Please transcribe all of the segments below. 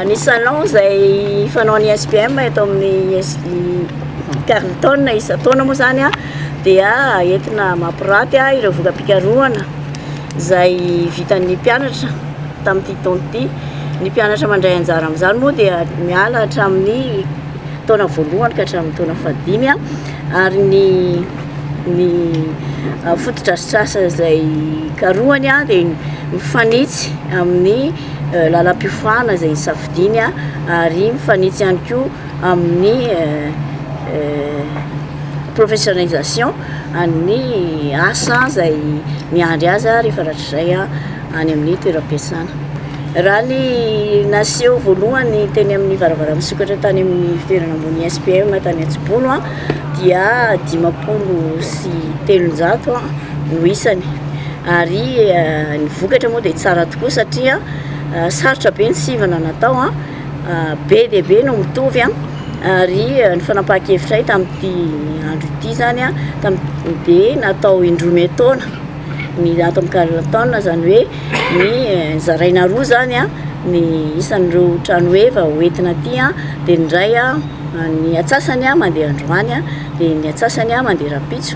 Ny salon zay fanao ny SPM eto amin'ny Carleton isa-taona moa zany dia entina mampiraty ireo voka-pikarohana zay vitan'ny mpianatra tamin'ity taona ity. Ny mpianatra mandray anjara amin'izany moa dia miala hatramin'ny taona voalohany ka hatramin'ny taona fahadimy ary ny fotodrafitrasa zay karohany dia mifanitsy amin'ny lalam-piofanana zay safidiny ary mifanitsy ihany koa amin'ny professionnalisation ny asa zay miandry azy rehefa ratrizay any amin'ny toeram-piasana. Raha ny naseho voalohany teny amin'ny varavara misokatra tany amin'ny fitoerana ambony SPM tany Antsibolo dia 503 no isany ary ny vokatra moa dia tsara tokoa satria sarotra be ny sivana natao be dia be no mitovy ary ny fanapahan-kevitra tamin'ity andro ity zany dia natao indroa taona ny ato amin'ny Carleton zany hoe ny zaraina roa zany ny isan'ireo trano eva hoentina aty dia ny iray ny atsasany mandeha androany dia ny atsasany mandeha rapitso.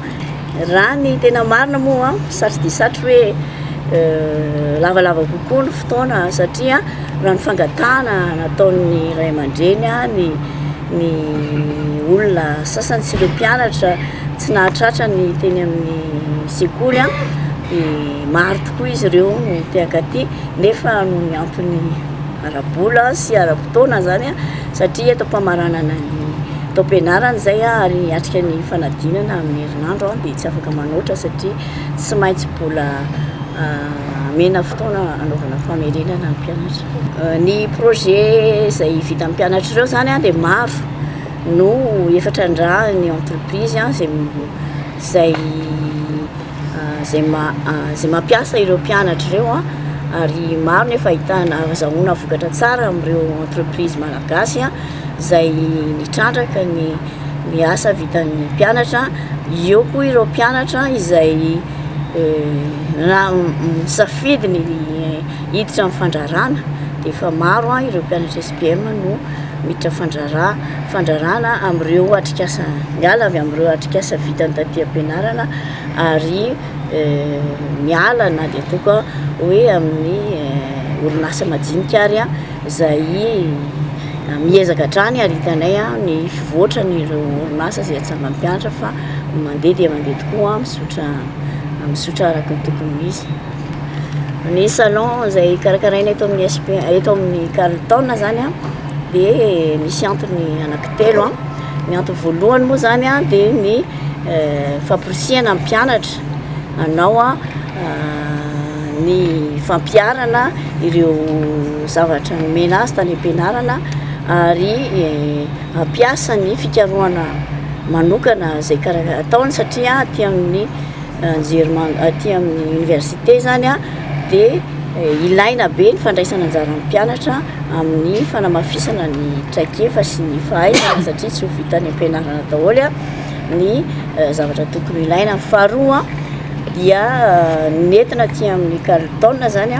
Raha ny tena marina moa satry dia satry hoe lavalava kokoa ny fotoana satria raha ny fangatahana nataon'ny ray aman-dreny ny olona sasany sy ireo mpianatra tsy nahatratra ny teny amin'ny sekoly maro tokoa izy ireo no te-akaty nefa no ny antony ara-bola sy ara-potoana zany satria taom-pamaranana ny taom-pianarana zay ary atrika ny fanadinana amin'ny herinandro dia tsy afaka manoatra satria tsy maintsy mbola mena fotoana anaovana famerenana ny mpianatra. Ny projet zay vita amin'ny mpianatra ireo zany dia maro no efatran-draha ny entreprise zay mampiasa ireo mpianatra ireo ary maro nefa ahitana azahoana vokatra tsara amin'ireo entreprise malagasy zay nitrandraka ny asa vitan'ny mpianatra. Eo koa ireo mpianatra izay misafidy ny hiditra amin'ny fandrarana dia efa maro ireo mpianatra SPM no miditra fandrarana amin'ireo atrikasa miala avy amin'ireo atrikasa vitany taty am-pianarana ary miala na dia toka hoe amin'ny orinasa majinika ary zay miezaka hatrany ary hitanay ny fivoatra n'ireo orinasa zay atsanga mpianatra fa mandeha dia mandeha tokoa misotra araka ny tokony izy. Ny salon zay karakaraina eto amin'ny SPM eto amin'ny Carleton zany dia misy antony anankitelo. Ny antony voalohany moa zany dia ny famporisiana amin'ny mpianatra anao ny fampiarana ireo zavatra nomena azy tany am-pianarana ary ampiasa ny fikarohana manokana zay ataony satria aty amin'ny université zany dia ilaina be ny fandraisana anjara amin'ny mpianatra amin'ny fanamafisana ny traikefa sy ny fahaizana satria tsy ho vitany am-pianarana daholo ny zavatra tokony ilaina. Faharoa dia nentina aty amin'ny Carleton zany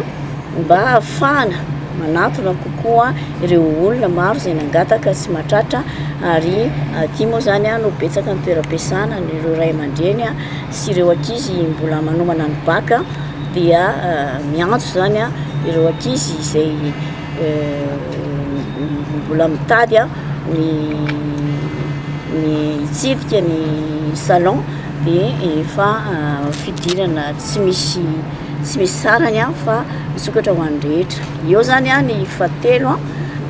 mba ahafahana manatona kokoa ireo olona maro zay nangataka sy mahatratra ary aty moa zany no betsaka ny toeram-piasana ireo ray aman-dreny sy ireo ankizy mbola manomana ny baka dia miantso zany ireo ankizy izay mbola mitady ny hitsidika ny salon dia efa fidirana tsy misy sarany fa misokatra ho an'ny rehetra. Eo zany ny fahatelo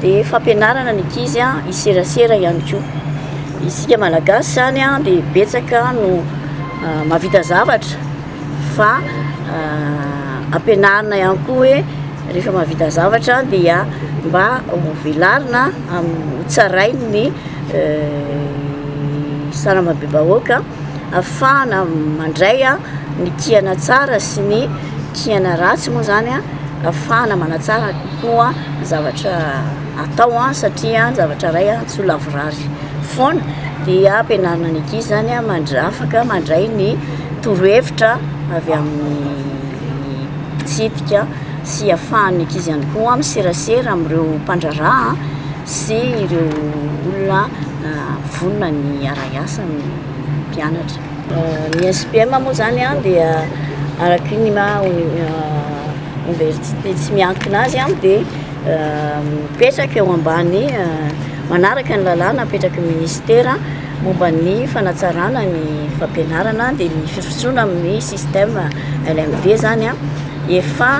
dia fampianarana ny ankizy iserasera ihany koa. Isika malagasy zany dia betsaka no mahavita zavatra fa ampianarina ihany koa hoe rehefa mahavita zavatra dia mba ho velarina ho tsarainy ny saramabebahoaka ahafahana mandray ny kiana tsara sy ny kiana ratsy moa zany ahafahana manatsara kokoa zavatra atao satria zavatra ray tsy ho lavorary foana dia ampianarina ny ankizy zany afaka mandray ny torohevitra avy amin'ny mpitsidika sy ahafahan'ny ankizy ihany koa miserasera amin'ireo mpandraraha sy ireo olona vonona ny ara-asa ny mpianatra. Ny SPM moa zany a dia araky ny université tsy miankina azy a dia mipetraka eo ambany manaraka ny lalàna apetraky ny ministera momba ny fanatsarana ny fampianarana dia ny firotsona amin'ny système LMD zany a efa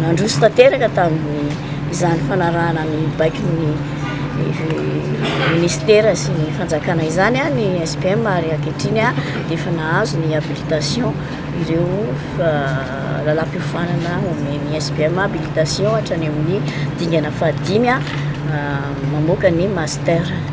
nandroso tanteraka tamin'ny izany fanarahana ny baikin'ny ministera sy ny fanjakana izany a ny SPM ary ankehitriny a dia efa nahazo ny habilitation ireo lalam-piofanana ny SPM habilitation hatrany amin'ny dingana fahadimy mamoaka ny master.